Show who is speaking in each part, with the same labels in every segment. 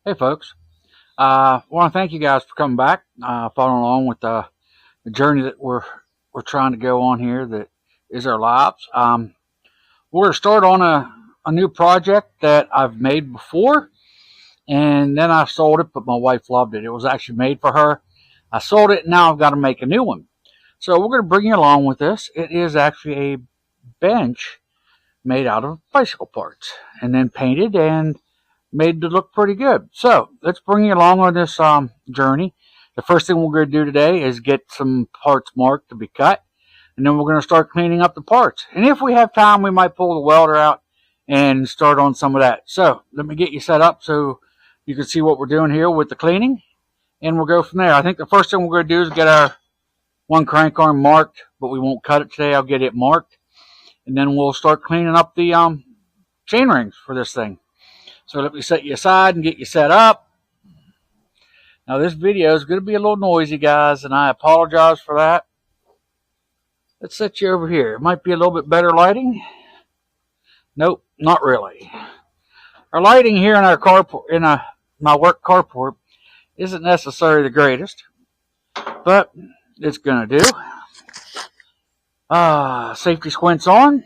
Speaker 1: Hey folks, I want to thank you guys for coming back, following along with the journey that we're trying to go on here. That is our lives. We're going to start on a new project that I've made before, and then I sold it, but my wife loved it. It was actually made for her. I sold it, and now I've got to make a new one. So we're going to bring you along with this. It is actually a bench made out of bicycle parts, and then painted and made to look pretty good. So let's bring you along on this journey. The first thing we're going to do today is get some parts marked to be cut, and then we're going to start cleaning up the parts. And if we have time, we might pull the welder out and start on some of that. So let me get you set up so you can see what we're doing here with the cleaning, and we'll go from there. I think the first thing we're going to do is get our one crank arm marked, but we won't cut it today. I'll get it marked, and then we'll start cleaning up the chain rings for this thing. So let me set you aside and get you set up. Now this video is going to be a little noisy, guys, and I apologize for that. Let's set you over here. It might be a little bit better lighting. Nope, not really. Our lighting here in our carport, my work carport, isn't necessarily the greatest, but it's going to do. Safety squints on.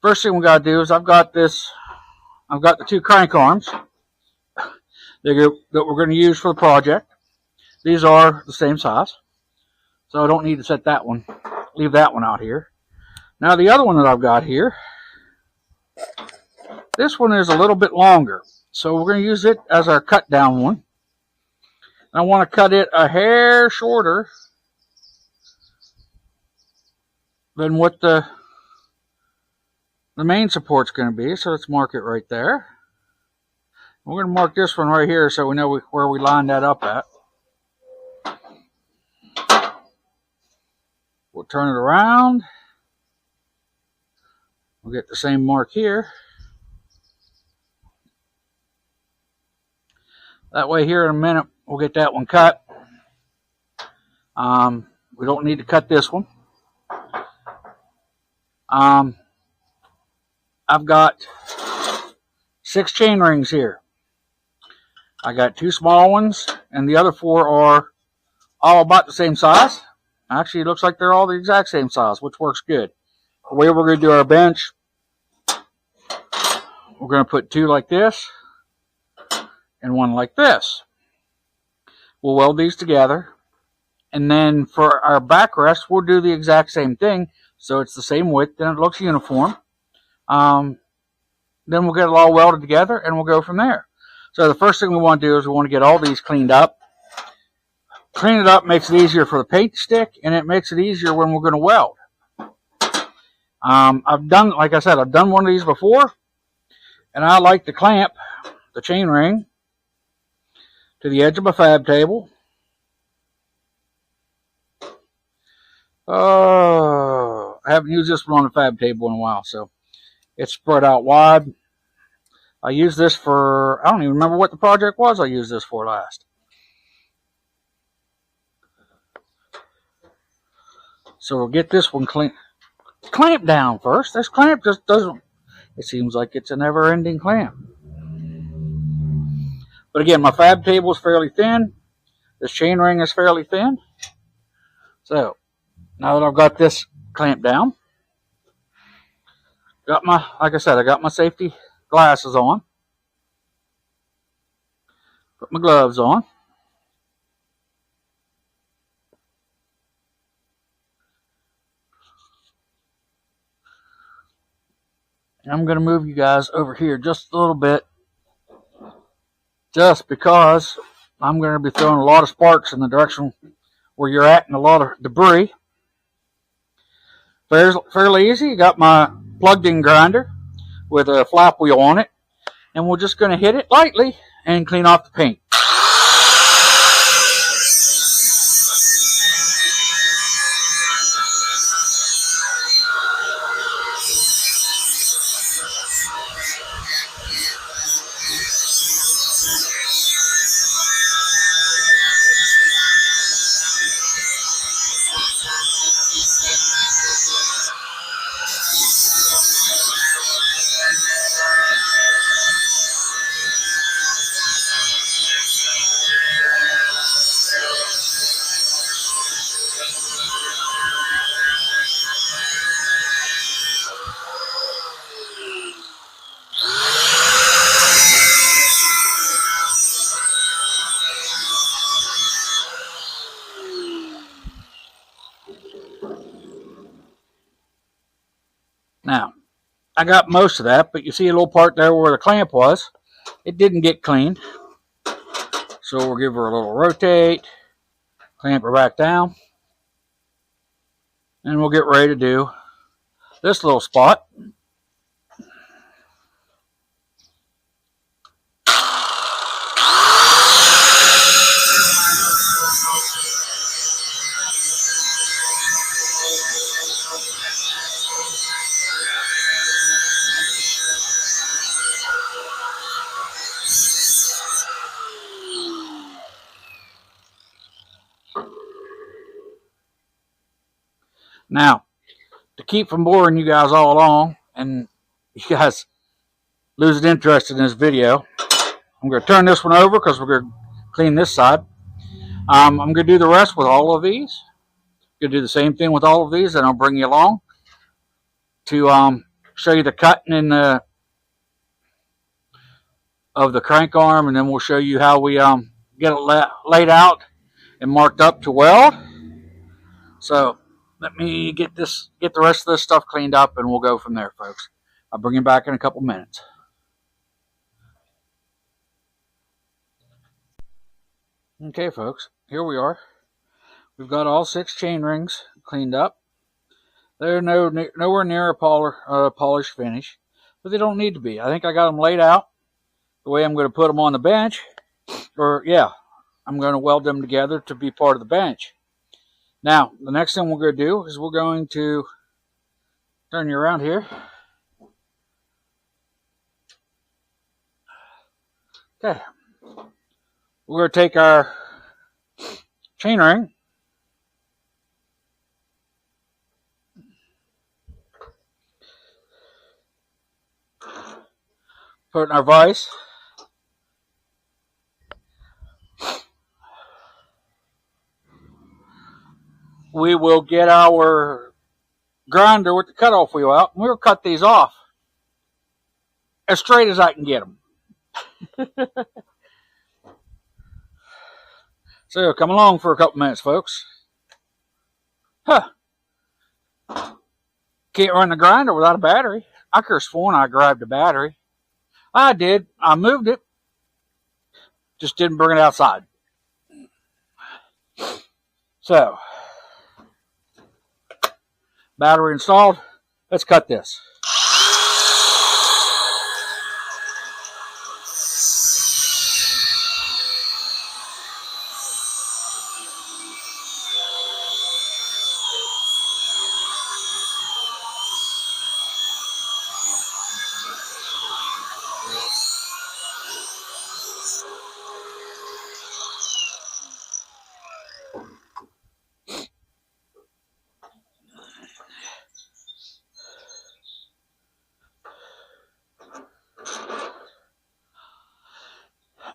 Speaker 1: First thing we got to do is I've got the two crank arms that we're going to use for the project. These are the same size, so I don't need to set that one. Leave that one out here. Now the other one that I've got here, this one is a little bit longer, so we're going to use it as our cut down one. And I want to cut it a hair shorter than what the main support's going to be, so let's mark it right there. We're going to mark this one right here so we know where we line that up at. We'll turn it around. We'll get the same mark here. That way here in a minute we'll get that one cut. We don't need to cut this one. I've got 6 chain rings here. I got 2 small ones, and the other 4 are all about the same size. Actually, it looks like they're all the exact same size, which works good. The way we're going to do our bench, we're going to put 2 like this and 1 like this. We'll weld these together, and then for our backrest, we'll do the exact same thing, so it's the same width and it looks uniform. Then we'll get it all welded together and we'll go from there. So the first thing we want to do is we want to get all these cleaned up. Clean it up makes it easier for the paint to stick, and it makes it easier when we're going to weld. Like I said, I've done one of these before, and I like to clamp the chain ring to the edge of my fab table. I haven't used this one on the fab table in a while, so it's spread out wide. I used this for, I don't even remember what the project was I used this for last. So we'll get this one clamped down first. This clamp just doesn't, it seems like it's a never-ending clamp. But again, my fab table is fairly thin. This chain ring is fairly thin. So now that I've got this clamped down, like I said, I got my safety glasses on. Put my gloves on. And I'm going to move you guys over here just a little bit, just because I'm going to be throwing a lot of sparks in the direction where you're at and a lot of debris. Fairly easy. You got my plugged-in grinder with a flap wheel on it, and we're just going to hit it lightly and clean off the paint. Now, I got most of that, but you see a little part there where the clamp was. It didn't get cleaned. So we'll give her a little rotate, clamp her back down, and we'll get ready to do this little spot. Now, to keep from boring you guys all along and you guys losing interest in this video, I'm going to turn this one over because we're going to clean this side. I'm going to do the rest with all of these. I'm going to do the same thing with all of these, and I'll bring you along to show you the cutting and of the crank arm, and then we'll show you how we get it laid out and marked up to weld. So let me get the rest of this stuff cleaned up, and we'll go from there, folks. I'll bring you back in a couple minutes. Okay, folks, here we are. We've got all 6 chain rings cleaned up. They're nowhere near a polished finish, but they don't need to be. I think I got them laid out the way I'm going to put them on the bench. Or, yeah, I'm going to weld them together to be part of the bench. Now, the next thing we're going to do is we're going to turn you around here. Okay. We're going to take our chain ring, put it in our vise. We will get our grinder with the cutoff wheel out, and we'll cut these off as straight as I can get them. So come along for a couple minutes, folks. Huh. Can't run the grinder without a battery. I could have sworn I grabbed a battery. I did. I moved it. Just didn't bring it outside. So, battery installed. Let's cut this.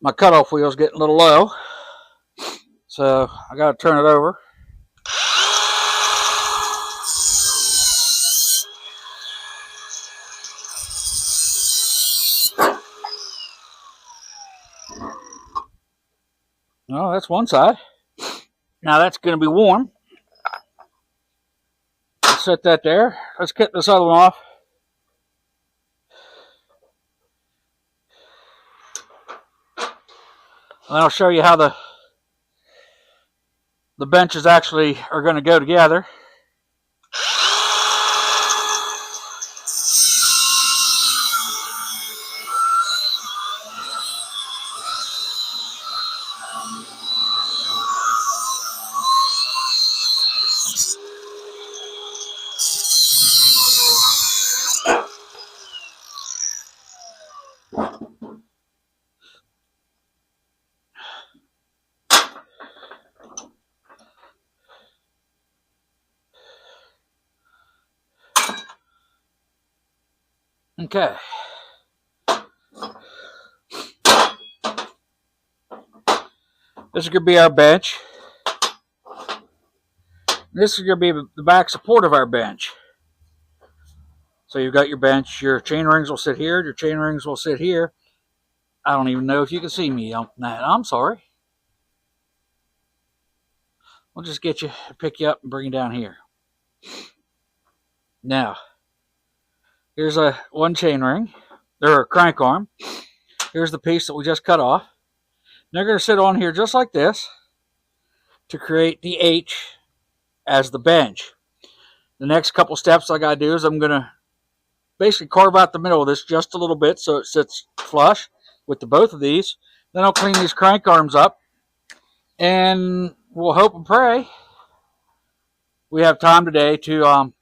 Speaker 1: My cutoff wheel is getting a little low, so I got to turn it over. No, that's one side. Now that's going to be warm. Let's set that there. Let's cut this other one off. And I'll show you how the benches actually are going to go together. Okay. This is going to be our bench. This is going to be the back support of our bench. So you've got your bench. Your chain rings will sit here. Your chain rings will sit here. I don't even know if you can see me on that. I'm sorry. We'll just get you, pick you up and bring you down here. Now, Here's one chain ring, or a crank arm. Here's the piece that we just cut off. They're going to sit on here just like this to create the H as the bench. The next couple steps I got to do is I'm going to basically carve out the middle of this just a little bit so it sits flush with the both of these. Then I'll clean these crank arms up, and we'll hope and pray we have time today to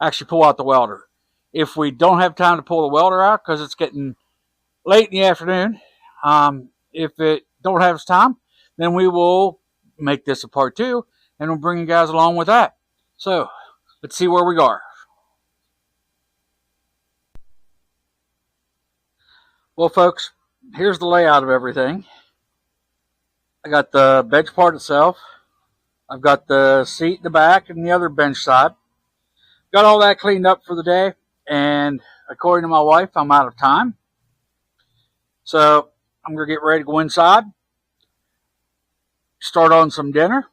Speaker 1: actually pull out the welder. If we don't have time to pull the welder out because it's getting late in the afternoon, if it don't have time, then we will make this a part 2, and we'll bring you guys along with that. So let's see where we are. Well, folks, here's the layout of everything. I got the bench part itself. I've got the seat in the back and the other bench side. Got all that cleaned up for the day, and according to my wife, I'm out of time. So I'm going to get ready to go inside, start on some dinner,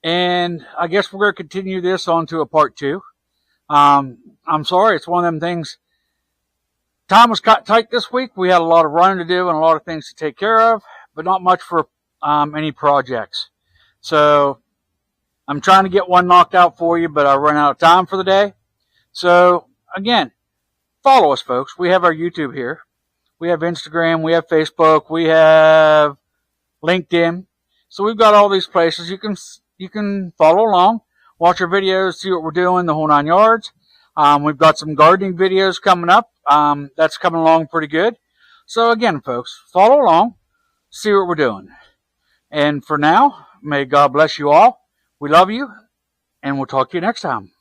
Speaker 1: and I guess we're going to continue this on to a part 2. I'm sorry, it's one of them things. Time was cut tight this week. We had a lot of running to do and a lot of things to take care of, but not much for any projects. So I'm trying to get one knocked out for you, but I run out of time for the day. So again, follow us, folks. We have our YouTube here. We have Instagram. We have Facebook. We have LinkedIn. So we've got all these places. You can follow along, watch our videos, see what we're doing, the whole 9 yards. We've got some gardening videos coming up. That's coming along pretty good. So again, folks, follow along, see what we're doing. And for now, may God bless you all. We love you, and we'll talk to you next time.